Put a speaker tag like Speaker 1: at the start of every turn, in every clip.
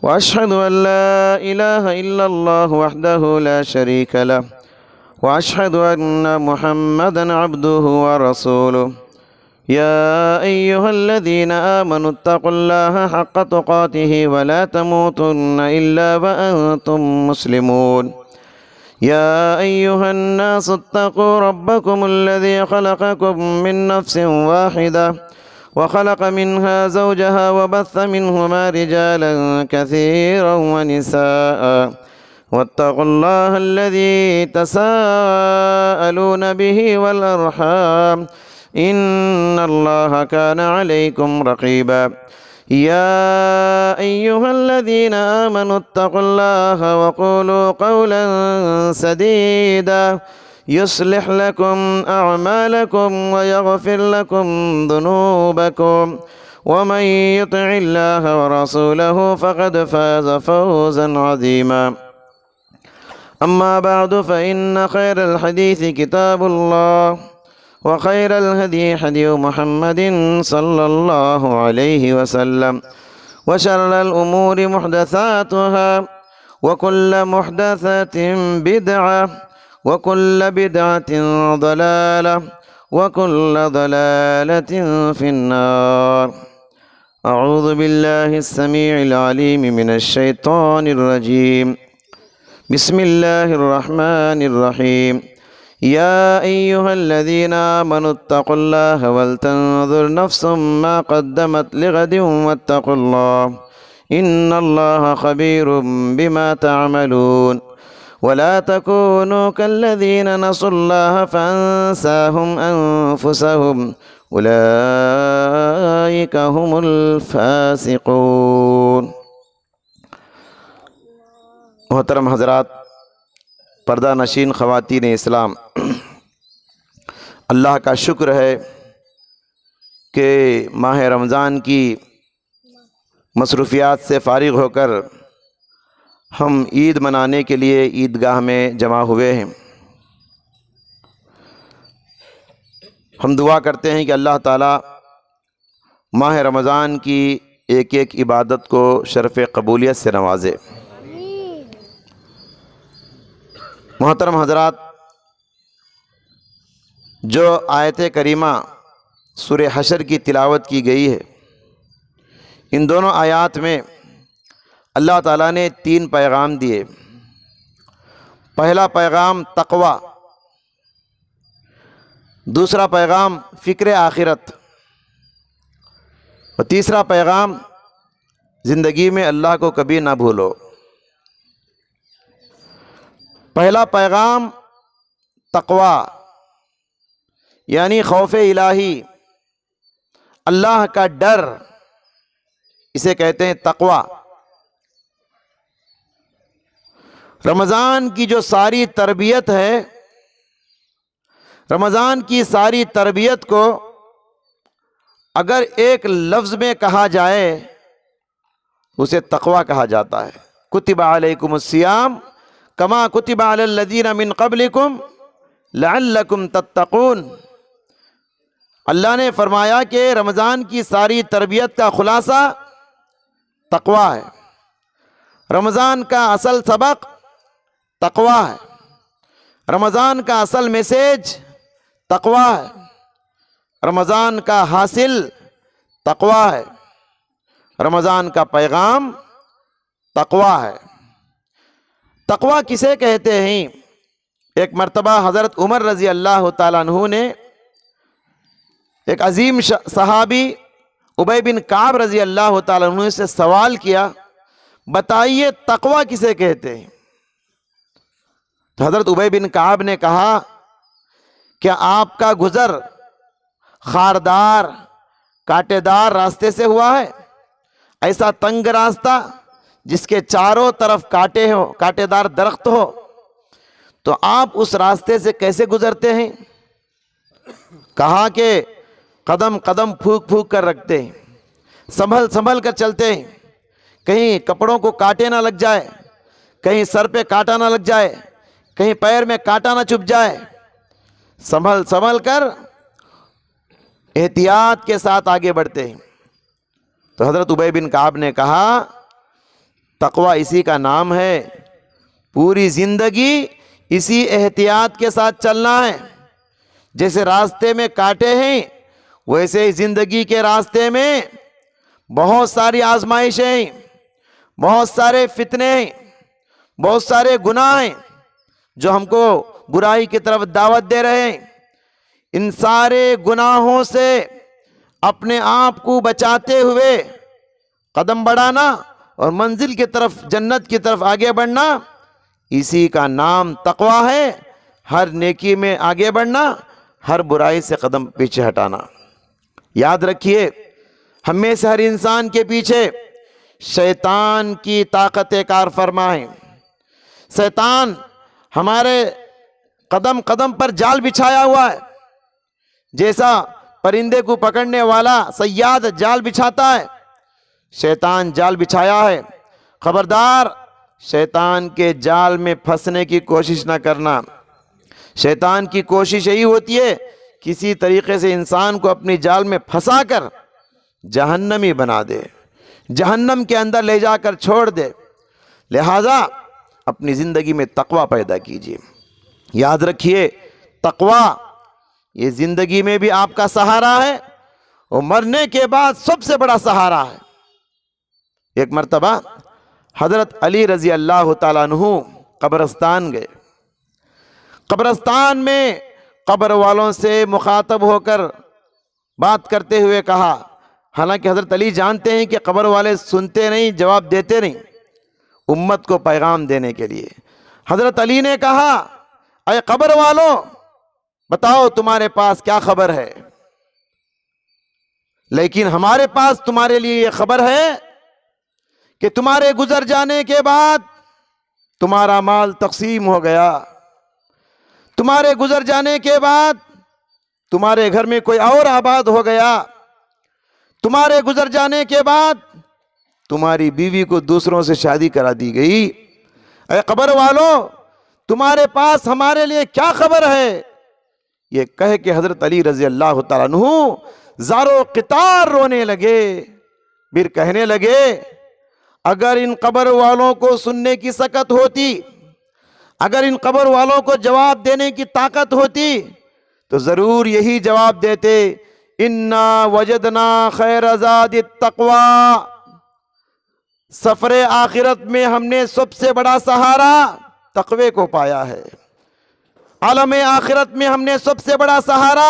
Speaker 1: وأشهد أن لا إله إلا الله وحده لا شريك له وأشهد أن محمدًا عبده ورسوله يا أيها الذين آمنوا اتقوا الله حق تقاته ولا تموتن إلا وأنتم مسلمون يا أيها الناس اتقوا ربكم الذي خلقكم من نفس واحدة وخلق منها زوجها وبث منهما رجالا كثيرا ونساء واتقوا الله الذي تساءلون به والأرحام إن الله كان عليكم رقيبا يا أيها الذين آمنوا اتقوا الله وقولوا قولا سديدا يصلح لكم أعمالكم ويغفر لكم ذنوبكم ومن يطع الله ورسوله فقد فاز فوزا عظيما أما بعد فإن خير الحديث كتاب الله وخير الهدي هدي محمد صلى الله عليه وسلم وشر الأمور محدثاتها وكل محدثة بدعة وكل بدعة ضلالة وكل ضلالة في النار أعوذ بالله السميع العليم من الشيطان الرجيم بسم الله الرحمن الرحيم يا أيها الذين آمنوا اتقوا الله ولتنظر نفس ما قدمت لغد واتقوا الله إن الله خبير بما تعملون ولا تكونوا كالذين نسوا الله فأنساهم أنفسهم أولئك هم الفاسقون۔ محترم حضرات، پردہ نشین خواتین اسلام، اللہ کا شکر ہے کہ ماہ رمضان کی مصروفیات سے فارغ ہو کر ہم عید منانے کے لیے عیدگاہ میں جمع ہوئے ہیں۔ ہم دعا کرتے ہیں کہ اللہ تعالیٰ ماہ رمضان کی ایک ایک عبادت کو شرف قبولیت سے نوازے۔ محترم حضرات، جو آیت کریمہ سورہ حشر کی تلاوت کی گئی ہے، ان دونوں آیات میں اللہ تعالیٰ نے 3 پیغام دیے۔ پہلا پیغام تقوی، دوسرا پیغام فکر آخرت، اور تیسرا پیغام زندگی میں اللہ کو کبھی نہ بھولو۔ پہلا پیغام تقوی یعنی خوف الہی، اللہ کا ڈر، اسے کہتے ہیں تقوی۔ رمضان کی جو ساری تربیت ہے، رمضان کی ساری تربیت کو اگر ایک لفظ میں کہا جائے اسے تقوی کہا جاتا ہے۔ کتب علیکم الصیام کما کتب علی الذین من قبلکم لعلکم تتقون۔ اللہ نے فرمایا کہ رمضان کی ساری تربیت کا خلاصہ تقوی ہے، رمضان کا اصل سبق تقوی ہے، رمضان کا اصل میسیج تقوی ہے، رمضان کا حاصل تقوی ہے، رمضان کا پیغام تقوی ہے۔ تقوی کسے کہتے ہیں؟ ایک مرتبہ حضرت عمر رضی اللہ تعالیٰ عنہ نے ایک عظیم صحابی ابی بن کعب رضی اللہ تعالیٰ عنہ سے سوال کیا، بتائیے تقوی کسے کہتے ہیں؟ تو حضرت ابی بن کعب نے کہا، کیا آپ کا گزر خاردار کانٹے دار راستے سے ہوا ہے؟ ایسا تنگ راستہ جس کے چاروں طرف کانٹے ہو، کانٹے دار درخت ہو، تو آپ اس راستے سے کیسے گزرتے ہیں؟ کہا کہ قدم قدم پھونک پھونک کر رکھتے ہیں، سنبھل سنبھل کر چلتے ہیں، کہیں کپڑوں کو کانٹے نہ لگ جائے، کہیں سر پہ کانٹا نہ لگ جائے، کہیں پیر میں کانٹا نہ چبھ جائے، سنبھل سنبھل کر احتیاط کے ساتھ آگے بڑھتے ہیں۔ تو حضرت ابی بن کعب نے کہا تقوی اسی کا نام ہے. پوری زندگی اسی احتیاط کے ساتھ چلنا ہے. جیسے راستے میں کانٹے ہیں ویسے ہی زندگی کے راستے میں بہت ساری آزمائشیں ہیں، بہت سارے فتنے ہیں، بہت سارے گناہ ہیں جو ہم کو برائی کی طرف دعوت دے رہے ہیں. ان سارے گناہوں سے اپنے آپ کو بچاتے ہوئے قدم بڑھانا اور منزل کی طرف، جنت کی طرف آگے بڑھنا، اسی کا نام تقوی ہے. ہر نیکی میں آگے بڑھنا، ہر برائی سے قدم پیچھے ہٹانا. یاد رکھیے، ہم میں سے ہر انسان کے پیچھے شیطان کی طاقت کار فرما ہے. شیطان ہمارے قدم قدم پر جال بچھایا ہوا ہے. جیسا پرندے کو پکڑنے والا صیاد جال بچھاتا ہے، شیطان جال بچھایا ہے. خبردار، شیطان کے جال میں پھنسنے کی کوشش نہ کرنا. شیطان کی کوشش یہی ہوتی ہے کسی طریقے سے انسان کو اپنی جال میں پھنسا کر جہنمی بنا دے، جہنم کے اندر لے جا کر چھوڑ دے. لہذا اپنی زندگی میں تقوی پیدا کیجیے. یاد رکھیے، تقوی یہ زندگی میں بھی آپ کا سہارا ہے اور مرنے کے بعد سب سے بڑا سہارا ہے. ایک مرتبہ حضرت علی رضی اللہ تعالیٰ عنہ قبرستان گئے. قبرستان میں قبر والوں سے مخاطب ہو کر بات کرتے ہوئے کہا، حالانکہ حضرت علی جانتے ہیں کہ قبر والے سنتے نہیں، جواب دیتے نہیں، امت کو پیغام دینے کے لیے. حضرت علی نے کہا، اے قبر والوں، بتاؤ تمہارے پاس کیا خبر ہے؟ لیکن ہمارے پاس تمہارے لیے یہ خبر ہے کہ تمہارے گزر جانے کے بعد تمہارا مال تقسیم ہو گیا. تمہارے گزر جانے کے بعد تمہارے گھر میں کوئی اور آباد ہو گیا. تمہارے گزر جانے کے بعد تمہاری بیوی کو دوسروں سے شادی کرا دی گئی. اے قبر والوں، تمہارے پاس ہمارے لیے کیا خبر ہے؟ یہ کہہ کے حضرت علی رضی اللہ تعالیٰ عنہ زارو قطار رونے لگے. پھر کہنے لگے، اگر ان قبر والوں کو سننے کی سکت ہوتی، اگر ان قبر والوں کو جواب دینے کی طاقت ہوتی تو ضرور یہی جواب دیتے، انا وجدنا خیر زاد التقوی. سفر آخرت میں ہم نے سب سے بڑا سہارا تقوی کو پایا ہے. عالم آخرت میں ہم نے سب سے بڑا سہارا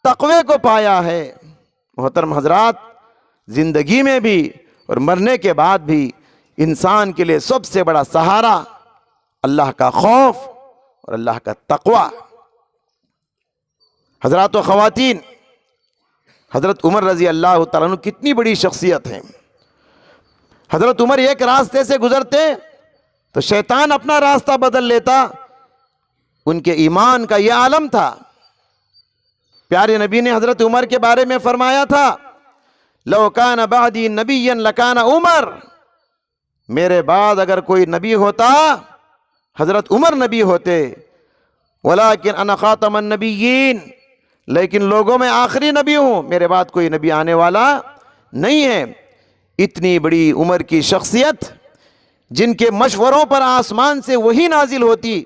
Speaker 1: تقوی کو پایا ہے. محترم حضرات، زندگی میں بھی اور مرنے کے بعد بھی انسان کے لیے سب سے بڑا سہارا اللہ کا خوف اور اللہ کا تقوی. حضرات و خواتین، حضرت عمر رضی اللہ تعالیٰ عنہ کتنی بڑی شخصیت ہیں. حضرت عمر ایک راستے سے گزرتے تو شیطان اپنا راستہ بدل لیتا. ان کے ایمان کا یہ عالم تھا. پیارے نبی نے حضرت عمر کے بارے میں فرمایا تھا، لو کان بعدی نبیا لکان عمر. میرے بعد اگر کوئی نبی ہوتا حضرت عمر نبی ہوتے. ولیکن انا خاتم النبیین، لیکن لوگوں میں آخری نبی ہوں، میرے بعد کوئی نبی آنے والا نہیں ہے. اتنی بڑی عمر کی شخصیت، جن کے مشوروں پر آسمان سے وہی نازل ہوتی،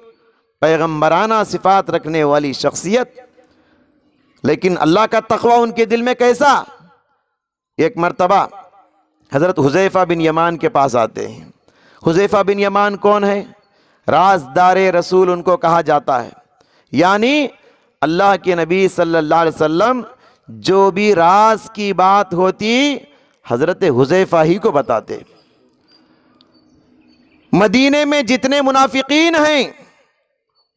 Speaker 1: پیغمبرانہ صفات رکھنے والی شخصیت. لیکن اللہ کا تقوی ان کے دل میں کیسا؟ ایک مرتبہ حضرت حذیفہ بن یمان کے پاس آتے ہیں. حذیفہ بن یمان کون ہے؟ رازدار رسول ان کو کہا جاتا ہے. یعنی اللہ کے نبی صلی اللہ علیہ وسلم جو بھی راز کی بات ہوتی حضرت حذیفہ ہی کو بتاتے. مدینے میں جتنے منافقین ہیں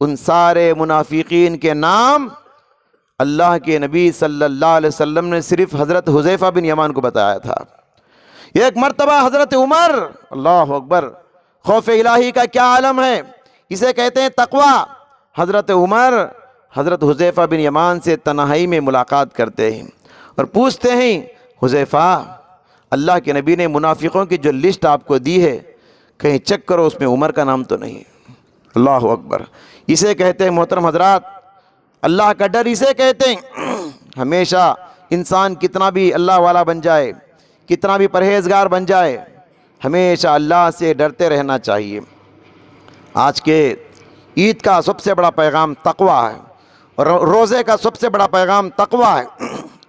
Speaker 1: ان سارے منافقین کے نام اللہ کے نبی صلی اللہ علیہ وسلم نے صرف حضرت حذیفہ بن یمان کو بتایا تھا. ایک مرتبہ حضرت عمر، اللہ اکبر، خوف الہی کا کیا عالم ہے، اسے کہتے ہیں تقوی. حضرت عمر حضرت حذیفہ بن یمان سے تنہائی میں ملاقات کرتے ہیں اور پوچھتے ہیں، حذیفہ، اللہ کے نبی نے منافقوں کی جو لسٹ آپ کو دی ہے کہیں چیک کرو، اس میں عمر کا نام تو نہیں. اللہ اکبر. اسے کہتے ہیں محترم حضرات اللہ کا ڈر. اسے کہتے ہیں ہمیشہ انسان کتنا بھی اللہ والا بن جائے، کتنا بھی پرہیزگار بن جائے، ہمیشہ اللہ سے ڈرتے رہنا چاہیے۔ آج کے عید کا سب سے بڑا پیغام تقویٰ ہے، اور روزے کا سب سے بڑا پیغام تقویٰ ہے۔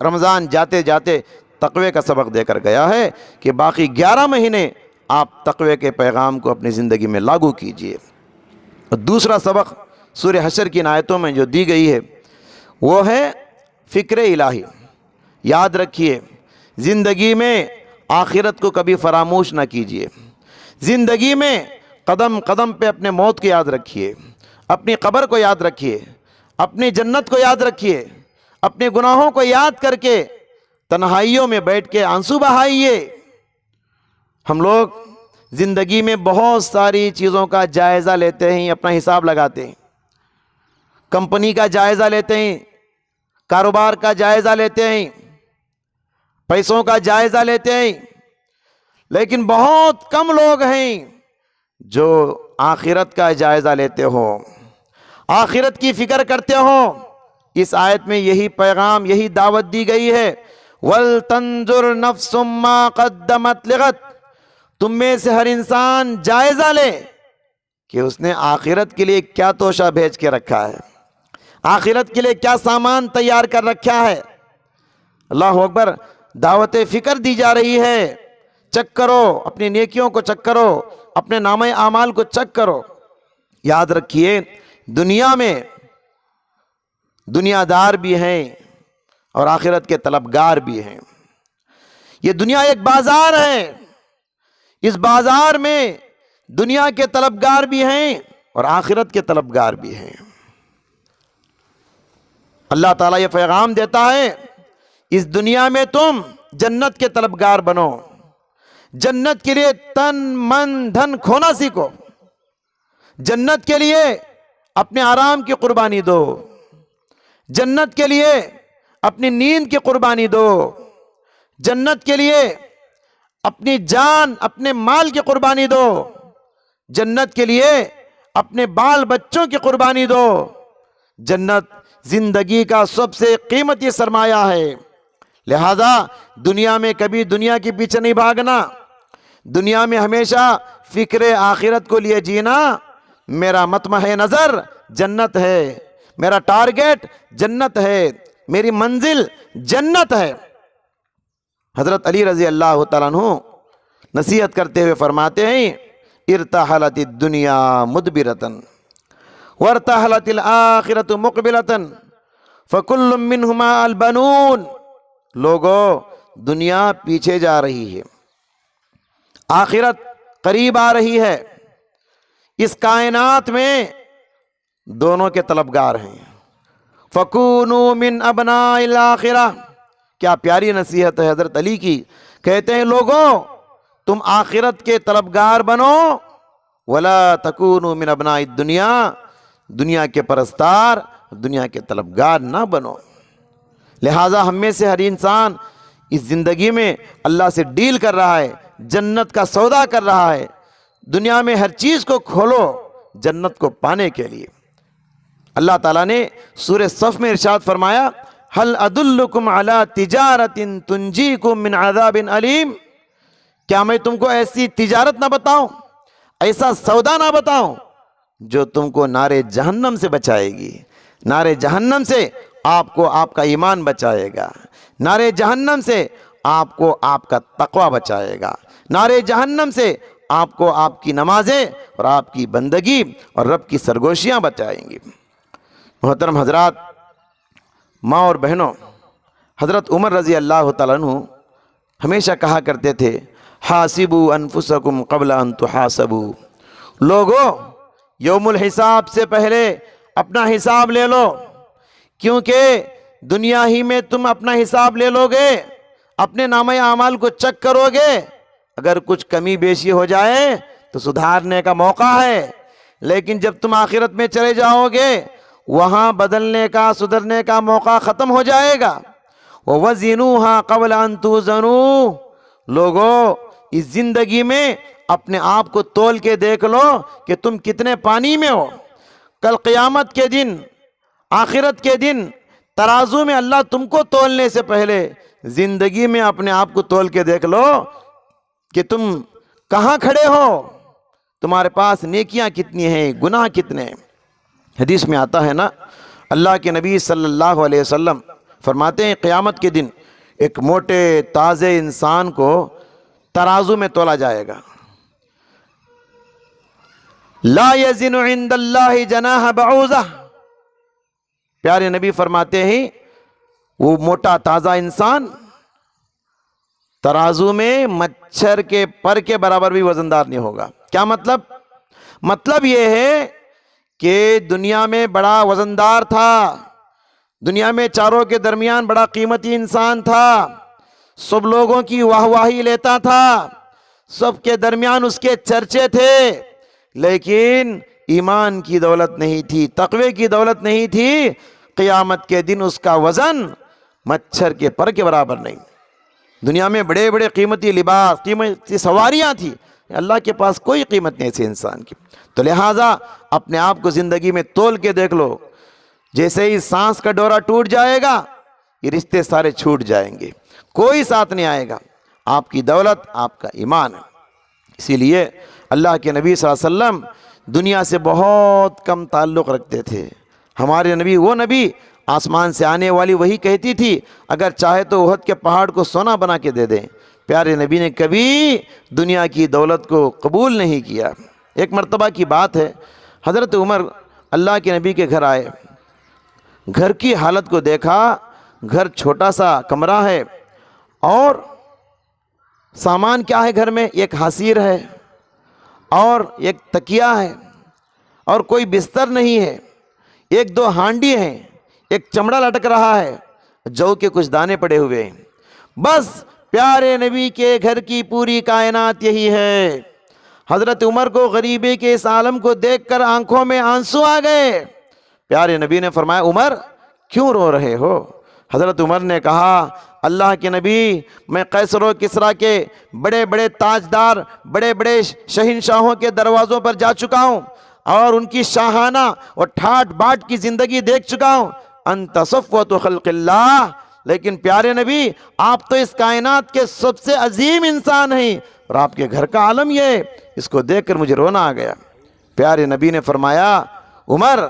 Speaker 1: رمضان جاتے جاتے تقوی کا سبق دے کر گیا ہے کہ باقی 11 مہینے آپ تقوی کے پیغام کو اپنی زندگی میں لاگو کیجئے۔ اور دوسرا سبق سورہ حشر کی ان آیتوں میں جو دی گئی ہے وہ ہے فکر الہی۔ یاد رکھیے، زندگی میں آخرت کو کبھی فراموش نہ کیجیے۔ زندگی میں قدم قدم پہ اپنے موت کو یاد رکھیے، اپنی قبر کو یاد رکھیے، اپنی جنت کو یاد رکھیے، اپنے گناہوں کو یاد کر کے تنہائیوں میں بیٹھ کے آنسو بہائیے۔ ہم لوگ زندگی میں بہت ساری چیزوں کا جائزہ لیتے ہیں، اپنا حساب لگاتے ہیں، کمپنی کا جائزہ لیتے ہیں، کاروبار کا جائزہ لیتے ہیں، پیسوں کا جائزہ لیتے ہیں، لیکن بہت کم لوگ ہیں جو آخرت کا جائزہ لیتے ہو، آخرت کی فکر کرتے ہو۔ اس آیت میں یہی پیغام، یہی دعوت دی گئی ہے، وَلْتَنْظُرْ نَفْسٌ مَّا قَدَّمَتْ لِغَدٍ۔ تم میں سے ہر انسان جائزہ لے کہ اس نے آخرت کے لیے کیا توشہ بھیج کے رکھا ہے، آخرت کے لیے کیا سامان تیار کر رکھا ہے۔ اللہ اکبر، دعوت فکر دی جا رہی ہے۔ چیک کرو اپنی نیکیوں کو، چیک کرو اپنے نامہ اعمال کو، چیک کرو۔ یاد رکھیے، دنیا میں دنیا دار بھی ہیں اور آخرت کے طلبگار بھی ہیں۔ یہ دنیا ایک بازار ہے، اس بازار میں دنیا کے طلبگار بھی ہیں اور آخرت کے طلبگار بھی ہیں۔ اللہ تعالیٰ یہ پیغام دیتا ہے، اس دنیا میں تم جنت کے طلبگار بنو، جنت کے لیے تن من دھن کھونا سیکھو، جنت کے لیے اپنے آرام کی قربانی دو، جنت کے لیے اپنی نیند کی قربانی دو، جنت کے لیے اپنی جان اپنے مال کی قربانی دو، جنت کے لیے اپنے بال بچوں کی قربانی دو۔ جنت زندگی کا سب سے قیمتی سرمایہ ہے، لہذا دنیا میں کبھی دنیا کے پیچھے نہیں بھاگنا، دنیا میں ہمیشہ فکر آخرت کو لیے جینا۔ میرا مطمح نظر جنت ہے، میرا ٹارگیٹ جنت ہے، میری منزل جنت ہے۔ حضرت علی رضی اللہ تعالیٰ عنہ نصیحت کرتے ہوئے فرماتے ہیں، ارتحلت الدنیا مدبرتن وارتحلت الآخرت مقبلتن فکل منہما البنون۔ لوگو، دنیا پیچھے جا رہی ہے، آخرت قریب آ رہی ہے۔ اس کائنات میں دونوں کے طلبگار ہیں۔ فَكُونُوا مِنْ أَبْنَاءِ الْآخِرَةِ۔ کیا پیاری نصیحت ہے حضرت علی کی۔ کہتے ہیں، لوگوں تم آخرت کے طلبگار بنو، وَلَا تَكُونُوا مِنْ أَبْنَاءِ الدُّنْيَا۔ دنیا کے پرستار، دنیا کے طلبگار نہ بنو۔ لہٰذا ہم میں سے ہر انسان اس زندگی میں اللہ سے ڈیل کر رہا ہے، جنت کا سودا کر رہا ہے۔ دنیا میں ہر چیز کو کھولو جنت کو پانے کے لیے۔ اللہ تعالیٰ نے سورہ صف میں ارشاد فرمایا، هل ادلکم علی تجارت تنجیکم من عذاب علیم۔ کیا میں تم کو ایسی تجارت نہ بتاؤں، ایسا سودا نہ بتاؤں جو تم کو نار جہنم سے بچائے گی۔ نار جہنم سے آپ کو آپ کا ایمان بچائے گا، نار جہنم سے آپ کو آپ کا تقوی بچائے گا، نار جہنم سے آپ کو آپ کی نمازیں اور آپ کی بندگی اور رب کی سرگوشیاں بچائیں گی۔ محترم حضرات، ماں اور بہنوں، حضرت عمر رضی اللہ تعالیٰ عنہ ہمیشہ کہا کرتے تھے، حاسبوا انفسکم قبل ان تحاسبوا۔ لوگوں، یوم الحساب سے پہلے اپنا حساب لے لو، کیونکہ دنیا ہی میں تم اپنا حساب لے لو گے، اپنے نامہ اعمال کو چیک کرو گے، اگر کچھ کمی بیشی ہو جائے تو سدھارنے کا موقع ہے، لیکن جب تم آخرت میں چلے جاؤ گے وہاں بدلنے کا، سدھرنے کا موقع ختم ہو جائے گا۔ وَوَزِنُوهَا قَبْلَ أَن تُوزَنُوا۔ لوگوں، اس زندگی میں اپنے آپ کو تول کے دیکھ لو کہ تم کتنے پانی میں ہو۔ کل قیامت کے دن، آخرت کے دن، ترازو میں اللہ تم کو تولنے سے پہلے زندگی میں اپنے آپ کو تول کے دیکھ لو کہ تم کہاں کھڑے ہو؟ تمہارے پاس نیکیاں کتنی ہیں، گناہ کتنے ہیں؟ حدیث میں آتا ہے نا، اللہ کے نبی صلی اللہ علیہ وسلم فرماتے ہیں قیامت کے دن ایک موٹے تازے انسان کو ترازو میں تولا جائے گا، لا یزن عند اللہ جناح بعوضہ۔ پیارے نبی فرماتے ہیں وہ موٹا تازہ انسان ترازو میں مچھر کے پر کے برابر بھی وزندار نہیں ہوگا۔ کیا مطلب؟ مطلب یہ ہے کہ دنیا میں بڑا وزندار تھا، دنیا میں چاروں کے درمیان بڑا قیمتی انسان تھا، سب لوگوں کی واہ واہی لیتا تھا، سب کے درمیان اس کے چرچے تھے، لیکن ایمان کی دولت نہیں تھی، تقوی کی دولت نہیں تھی۔ قیامت کے دن اس کا وزن مچھر کے پر کے برابر نہیں۔ دنیا میں بڑے بڑے قیمتی لباس، قیمتی سواریاں تھیں، اللہ کے پاس کوئی قیمت نہیں ایسے انسان کی۔ تو لہٰذا اپنے آپ کو زندگی میں تول کے دیکھ لو، جیسے ہی سانس کا ڈورا ٹوٹ جائے گا یہ رشتے سارے چھوٹ جائیں گے، کوئی ساتھ نہیں آئے گا۔ آپ کی دولت آپ کا ایمان ہے۔ اسی لیے اللہ کے نبی صلی اللہ علیہ وسلم دنیا سے بہت کم تعلق رکھتے تھے۔ ہمارے نبی وہ نبی آسمان سے آنے والی وہی کہتی تھی اگر چاہے تو احد کے پہاڑ کو سونا بنا کے دے دیں۔ پیارے نبی نے کبھی دنیا کی دولت کو قبول نہیں کیا۔ ایک مرتبہ کی بات ہے، حضرت عمر اللہ کے نبی کے گھر آئے، گھر کی حالت کو دیکھا، گھر چھوٹا سا کمرہ ہے اور سامان کیا ہے گھر میں؟ ایک حصیر ہے اور ایک تکیہ ہے اور کوئی بستر نہیں ہے، ایک دو ہانڈی ہیں، ایک چمڑا لٹک رہا ہے، جو کے کچھ دانے پڑے ہوئے ہیں۔ بس پیارے نبی کے گھر کی پوری کائنات یہی ہے۔ حضرت عمر کو غریبی کے اس عالم کو دیکھ کر آنکھوں میں آنسو آ گئے۔ پیارے نبی نے فرمایا عمر کیوں رو رہے ہو؟ حضرت عمر نے کہا اللہ کے نبی، میں قیصر و کسریٰ کے بڑے بڑے تاجدار، بڑے بڑے شہنشاہوں کے دروازوں پر جا چکا ہوں اور ان کی شاہانہ اور ٹھاٹ باٹ کی زندگی دیکھ چکا ہوں، انت صفوۃ خلق اللہ، لیکن پیارے نبی آپ تو اس کائنات کے سب سے عظیم انسان ہیں اور آپ کے گھر کا عالم یہ ہے۔ اس کو دیکھ کر مجھے رونا آ گیا۔ پیارے نبی نے فرمایا عمر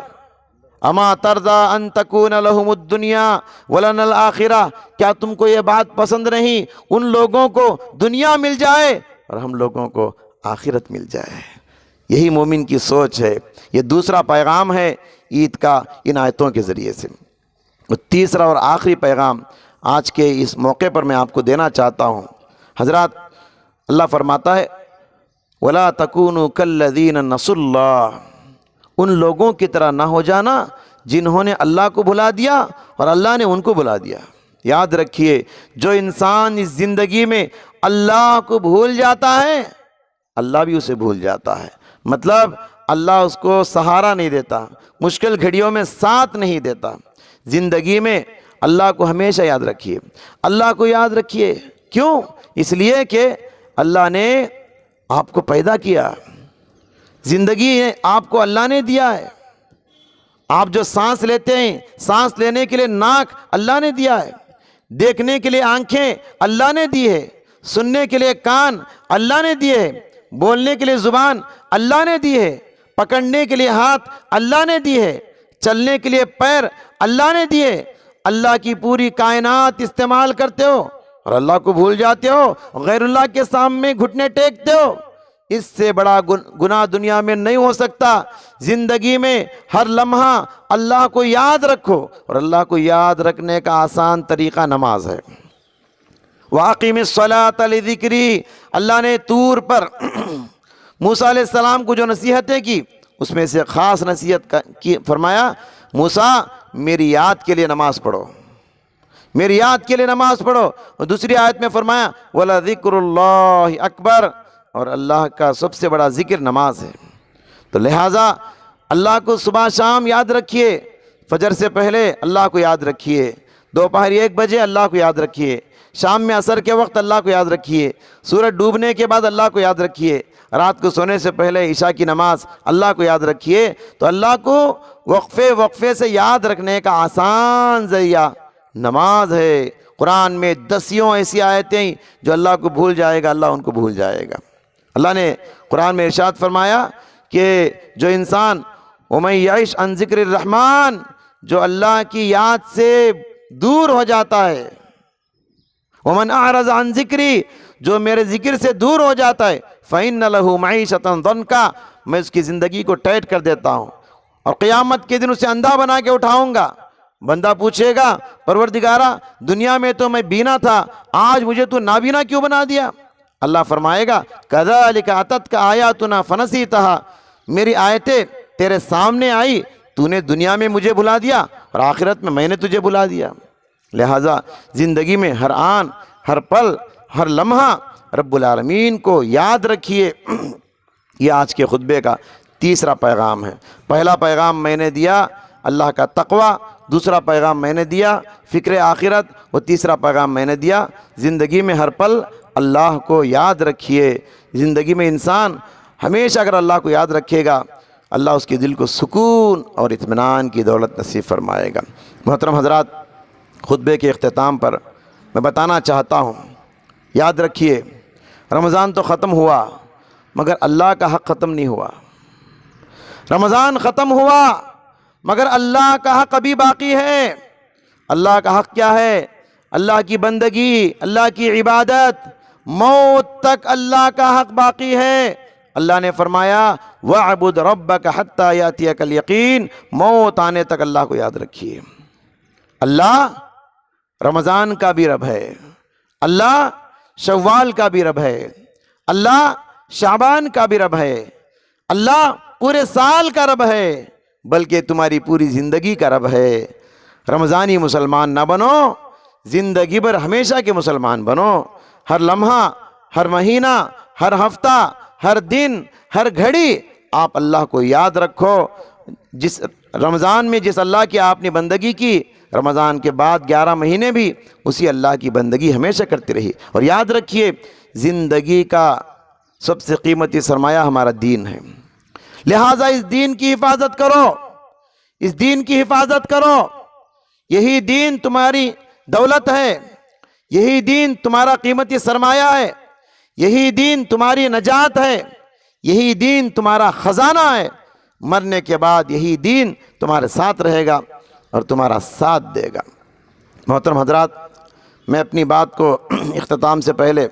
Speaker 1: اما ترضا ان تکون لہم الدنیا ولنا الآخرہ، کیا تم کو یہ بات پسند نہیں ان لوگوں کو دنیا مل جائے اور ہم لوگوں کو آخرت مل جائے؟ یہی مومن کی سوچ ہے۔ یہ دوسرا پیغام ہے عید کا ان آیتوں کے ذریعے سے۔ اور تیسرا اور آخری پیغام آج کے اس موقع پر میں آپ کو دینا چاہتا ہوں۔ حضرات اللہ فرماتا ہے وَلَا تَكُونُوا كَالَّذِينَ نَسُوا اللَّهَ، ان لوگوں کی طرح نہ ہو جانا جنہوں نے اللہ کو بھلا دیا اور اللہ نے ان کو بھلا دیا۔ یاد رکھیے جو انسان اس زندگی میں اللہ کو بھول جاتا ہے اللہ بھی اسے بھول جاتا ہے۔ مطلب اللہ اس کو سہارا نہیں دیتا، مشکل گھڑیوں میں ساتھ نہیں دیتا۔ زندگی میں اللہ کو ہمیشہ یاد رکھیے، اللہ کو یاد رکھیے۔ کیوں؟ اس لیے کہ اللہ نے آپ کو پیدا کیا، زندگی آپ کو اللہ نے دیا ہے۔ آپ جو سانس لیتے ہیں، سانس لینے کے لیے ناک اللہ نے دیا ہے، دیکھنے کے لیے آنکھیں اللہ نے دی ہے، سننے کے لیے کان اللہ نے دیے ہے، بولنے کے لیے زبان اللہ نے دی ہے، پکڑنے کے لیے ہاتھ اللہ نے دی ہے، چلنے کے لیے پیر اللہ نے دیے۔ اللہ کی پوری کائنات استعمال کرتے ہو اور اللہ کو بھول جاتے ہو، غیر اللہ کے سامنے گھٹنے ٹیکتے ہو۔ اس سے بڑا گناہ دنیا میں نہیں ہو سکتا۔ زندگی میں ہر لمحہ اللہ کو یاد رکھو، اور اللہ کو یاد رکھنے کا آسان طریقہ نماز ہے۔ وَأَقِمِ الصَّلَاةَ لِذِكْرِي، اللہ نے طور پر موسیٰ علیہ السلام کو جو نصیحتیں کی اس میں سے خاص نصیحت کی فرمایا موسیٰ میری یاد کے لیے نماز پڑھو، میری یاد کے لیے نماز پڑھو۔ اور دوسری آیت میں فرمایا وَلَذِكْرُ اللَّهِ أَكْبَرُ، اور اللہ کا سب سے بڑا ذکر نماز ہے۔ تو لہٰذا اللہ کو صبح شام یاد رکھیے، فجر سے پہلے اللہ کو یاد رکھیے، دوپہر 1 بجے اللہ کو یاد رکھیے، شام میں عصر کے وقت اللہ کو یاد رکھیے، سورج ڈوبنے کے بعد اللہ کو یاد رکھیے، رات کو سونے سے پہلے عشاء کی نماز اللہ کو یاد رکھیے۔ تو اللہ کو وقفے سے یاد رکھنے کا آسان ذریعہ نماز ہے۔ قرآن میں 10 ایسی آیتیں جو اللہ کو بھول جائے گا اللہ ان کو بھول جائے گا۔ اللہ نے قرآن میں ارشاد فرمایا کہ جو انسان وَمَن يَعِشْ عَن ذِكْرِ الرَّحْمَٰنِ، جو اللہ کی یاد سے دور ہو جاتا ہے، وَمَنْ أَعْرَضَ عَن ذِكْرِي، جو میرے ذکر سے دور ہو جاتا ہے، فَإِنَّ لَهُ مَعِيشَةً ضَنْكَ، میں اس کی زندگی کو ٹائٹ کر دیتا ہوں اور قیامت کے دن اسے اندھا بنا کے اٹھاؤں گا۔ بندہ پوچھے گا پروردگارا دنیا میں تو میں بینا تھا، آج مجھے تو نابینا کیوں بنا دیا؟ اللہ فرمائے گا كَذَلِكَ أَتَتْكَ آيَاتُنَا فَنَسِيتَهَا، میری آیتیں تیرے سامنے آئی، تو نے دنیا میں مجھے بھلا دیا اور آخرت میں نے تجھے بھلا دیا۔ لہٰذا زندگی میں ہر آن، ہر پل، ہر لمحہ رب العالمین کو یاد رکھیے۔ یہ آج کے خطبے کا تیسرا پیغام ہے۔ پہلا پیغام میں نے دیا اللہ کا تقوی، دوسرا پیغام میں نے دیا فکر آخرت، اور تیسرا پیغام میں نے دیا زندگی میں ہر پل اللہ کو یاد رکھیے۔ زندگی میں انسان ہمیشہ اگر اللہ کو یاد رکھے گا، اللہ اس کے دل کو سکون اور اطمینان کی دولت نصیب فرمائے گا۔ محترم حضرات، خطبے کے اختتام پر میں بتانا چاہتا ہوں، یاد رکھیے رمضان تو ختم ہوا مگر اللہ کا حق ختم نہیں ہوا۔ رمضان ختم ہوا مگر اللہ کا حق ابھی باقی ہے۔ اللہ کا حق کیا ہے؟ اللہ کی بندگی، اللہ کی عبادت، موت تک اللہ کا حق باقی ہے۔ اللہ نے فرمایا وَاعْبُدْ رَبَّكَ حَتَّى يَأْتِيَكَ الْيَقِينُ، موت آنے تک اللہ کو یاد رکھیے۔ اللہ رمضان کا بھی رب ہے، اللہ شوال کا بھی رب ہے، اللہ شعبان کا بھی رب ہے، اللہ پورے سال کا رب ہے، بلکہ تمہاری پوری زندگی کا رب ہے۔ رمضانی مسلمان نہ بنو، زندگی بھر ہمیشہ کے مسلمان بنو۔ ہر لمحہ، ہر مہینہ، ہر ہفتہ، ہر دن، ہر گھڑی آپ اللہ کو یاد رکھو۔ جس رمضان میں جس اللہ کی آپ نے بندگی کی، رمضان کے بعد 11 مہینے بھی اسی اللہ کی بندگی ہمیشہ کرتی رہی۔ اور یاد رکھیے زندگی کا سب سے قیمتی سرمایہ ہمارا دین ہے، لہٰذا اس دین کی حفاظت کرو، اس دین کی حفاظت کرو۔ یہی دین تمہاری دولت ہے، یہی دین تمہارا قیمتی سرمایہ ہے، یہی دین تمہاری نجات ہے، یہی دین تمہارا خزانہ ہے۔ مرنے کے بعد یہی دین تمہارے ساتھ رہے گا اور تمہارا ساتھ دے گا۔ محترم حضرات، میں اپنی بات کو اختتام سے پہلے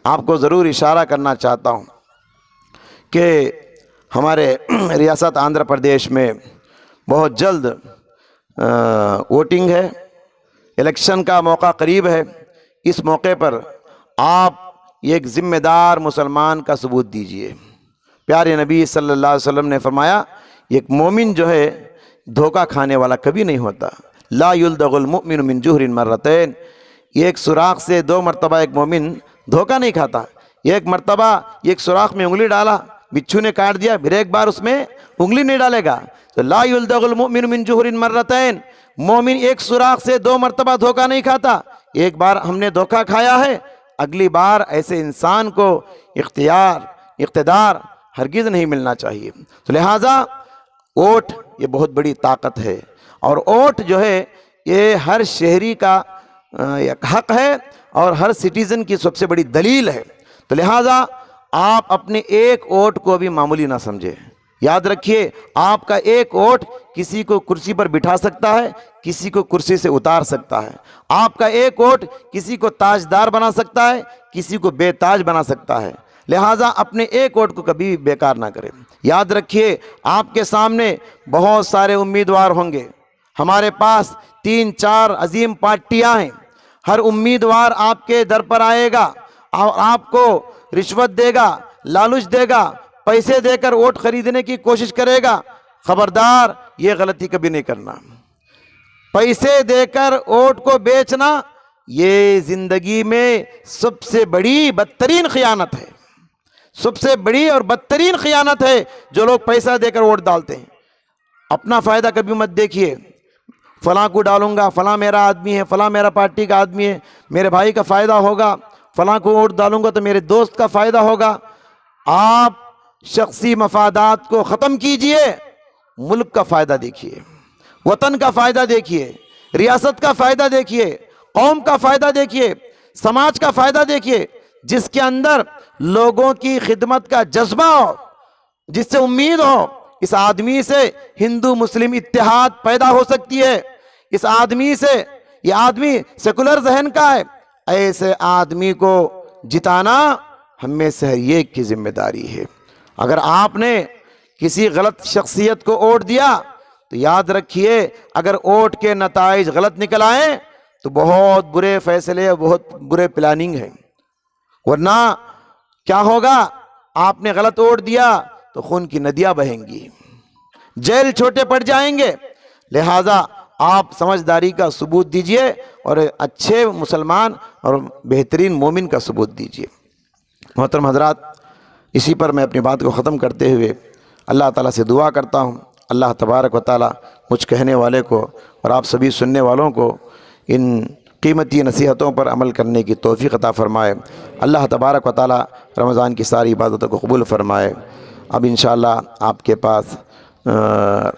Speaker 1: آپ کو ضرور اشارہ کرنا چاہتا ہوں کہ ہمارے ریاست آندھرا پردیش میں بہت جلد ووٹنگ ہے، الیکشن کا موقع قریب ہے۔ اس موقع پر آپ ایک ذمہ دار مسلمان کا ثبوت دیجئے۔ پیارے نبی صلی اللہ علیہ وسلم نے فرمایا ایک مومن جو ہے دھوکہ کھانے والا کبھی نہیں ہوتا۔ لا یلدغ المؤمن من جوہر مرتین، ایک سوراخ سے 2 مرتبہ ایک مومن دھوکہ نہیں کھاتا۔ ایک مرتبہ ایک سوراخ میں انگلی ڈالا، بچھو نے کاٹ دیا، پھر ایک بار اس میں انگلی نہیں ڈالے گا۔ تو لا یلدغ المؤمن من جوہر مرتین، مومن ایک سوراخ سے 2 مرتبہ دھوکہ نہیں کھاتا۔ ایک بار ہم نے دھوکہ کھایا ہے، اگلی بار ایسے انسان کو اقتدار ہرگز نہیں ملنا چاہیے۔ تو لہٰذا ووٹ یہ بہت بڑی طاقت ہے، اور ووٹ جو ہے یہ ہر شہری کا ایک حق ہے اور ہر سٹیزن کی سب سے بڑی دلیل ہے۔ تو لہٰذا آپ اپنے ایک ووٹ کو بھی معمولی نہ سمجھیں۔ یاد رکھیے آپ کا ایک ووٹ کسی کو کرسی پر بٹھا سکتا ہے، کسی کو کرسی سے اتار سکتا ہے۔ آپ کا ایک ووٹ کسی کو تاجدار بنا سکتا ہے، کسی کو بے تاج بنا سکتا ہے۔ لہٰذا اپنے ایک ووٹ کو کبھی بیکار نہ کریں۔ یاد رکھیے آپ کے سامنے بہت سارے امیدوار ہوں گے، ہمارے پاس 3-4 عظیم پارٹیاں ہیں۔ ہر امیدوار آپ کے در پر آئے گا اور آپ کو رشوت دے گا، لالچ دے گا، پیسے دے کر ووٹ خریدنے کی کوشش کرے گا۔ خبردار، یہ غلطی کبھی نہیں کرنا۔ پیسے دے کر ووٹ کو بیچنا یہ زندگی میں سب سے بڑی بدترین خیانت ہے، سب سے بڑی اور بدترین خیانت ہے جو لوگ پیسہ دے کر ووٹ ڈالتے ہیں۔ اپنا فائدہ کبھی مت دیکھیے، فلاں کو ڈالوں گا، فلاں میرا آدمی ہے، فلاں میرا پارٹی کا آدمی ہے، میرے بھائی کا فائدہ ہوگا، فلاں کو ووٹ ڈالوں گا تو میرے دوست کا فائدہ ہوگا۔ آپ شخصی مفادات کو ختم کیجئے، ملک کا فائدہ دیکھیے، وطن کا فائدہ دیکھیے، ریاست کا فائدہ دیکھیے، قوم کا فائدہ دیکھیے، سماج کا فائدہ دیکھیے۔ جس کے اندر لوگوں کی خدمت کا جذبہ ہو، جس سے امید ہو، اس آدمی سے ہندو مسلم اتحاد پیدا ہو سکتی ہے۔ اس آدمی سے، یہ آدمی سیکولر ذہن کا ہے، ایسے آدمی کو جتانا ہم میں سے ہر ایک کی ذمہ داری ہے۔ اگر آپ نے کسی غلط شخصیت کو ووٹ دیا تو یاد رکھیے، اگر ووٹ کے نتائج غلط نکل آئیں تو بہت برے فیصلے، بہت برے پلاننگ ہیں، ورنہ کیا ہوگا؟ آپ نے غلط ووٹ دیا تو خون کی ندیاں بہیں گی، جیل چھوٹے پڑ جائیں گے۔ لہٰذا آپ سمجھداری کا ثبوت دیجئے اور اچھے مسلمان اور بہترین مومن کا ثبوت دیجئے۔ محترم حضرات، اسی پر میں اپنی بات کو ختم کرتے ہوئے اللہ تعالیٰ سے دعا کرتا ہوں، اللہ تبارک و تعالیٰ مجھ کہنے والے کو اور آپ سبھی سننے والوں کو ان قیمتی نصیحتوں پر عمل کرنے کی توفیق عطا فرمائے۔ اللہ تبارک و تعالیٰ رمضان کی ساری عبادتوں کو قبول فرمائے۔ اب انشاءاللہ آپ کے پاس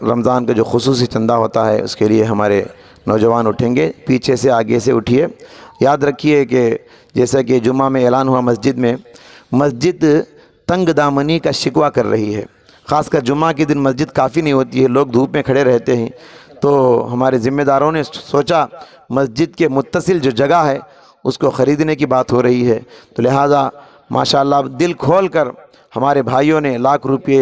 Speaker 1: رمضان کا جو خصوصی چندہ ہوتا ہے اس کے لیے ہمارے نوجوان اٹھیں گے، پیچھے سے آگے سے اٹھیے۔ یاد رکھیے کہ جیسا کہ جمعہ میں اعلان ہوا، مسجد تنگ دامنی کا شکوہ کر رہی ہے، خاص کر جمعہ کے دن مسجد کافی نہیں ہوتی ہے، لوگ دھوپ میں کھڑے رہتے ہیں، تو ہمارے ذمہ داروں نے سوچا مسجد کے متصل جو جگہ ہے اس کو خریدنے کی بات ہو رہی ہے، تو لہٰذا ماشاءاللہ دل کھول کر ہمارے بھائیوں نے لاکھ روپے،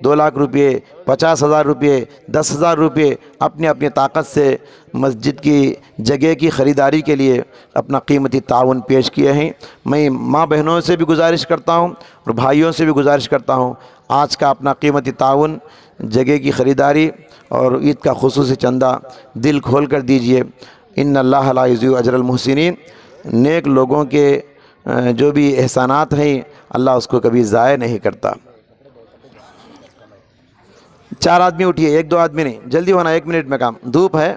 Speaker 1: 2 لاکھ روپے، 50,000 روپے، 10,000 روپے اپنی اپنی طاقت سے مسجد کی جگہ کی خریداری کے لیے اپنا قیمتی تعاون پیش کیے ہیں۔ میں ماں بہنوں سے بھی گزارش کرتا ہوں اور بھائیوں سے بھی گزارش کرتا ہوں، آج کا اپنا قیمتی تعاون، جگہ کی خریداری اور عید کا خصوصی چندہ دل کھول کر دیجئے۔ ان اللہ لا یضیع اجر المحسنین، نیک لوگوں کے جو بھی احسانات ہیں اللہ اس کو کبھی ضائع نہیں کرتا۔ 4 آدمی اٹھیے، 1 2 آدمی نہیں، جلدی ہونا، 1 منٹ میں کام، دھوپ ہے،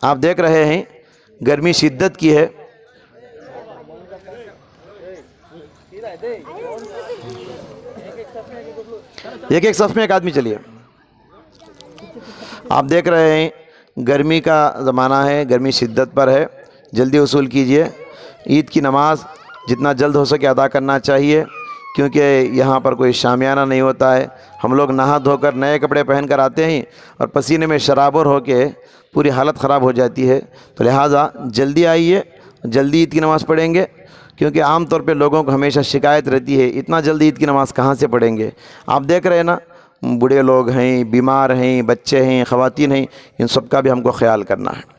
Speaker 1: آپ دیکھ رہے ہیں گرمی شدت کی ہے۔ ایک صف میں 1 آدمی چلیے۔ آپ دیکھ رہے ہیں گرمی کا زمانہ ہے، گرمی شدت پر ہے، جلدی وصول کیجئے۔ عید کی نماز جتنا جلد ہو سکے ادا کرنا چاہیے، کیونکہ یہاں پر کوئی شامیانہ نہیں ہوتا ہے، ہم لوگ نہا دھو کر نئے کپڑے پہن کر آتے ہیں اور پسینے میں شرابور ہو کے پوری حالت خراب ہو جاتی ہے، تو لہٰذا جلدی آئیے، جلدی عید کی نماز پڑھیں گے، کیونکہ عام طور پہ لوگوں کو ہمیشہ شکایت رہتی ہے اتنا جلدی عید کی نماز کہاں سے پڑھیں گے۔ آپ دیکھ رہے ہیں نا، بوڑھے لوگ ہیں، بیمار ہیں، بچے ہیں، خواتین ہیں، ان سب کا بھی ہم کو خیال کرنا ہے۔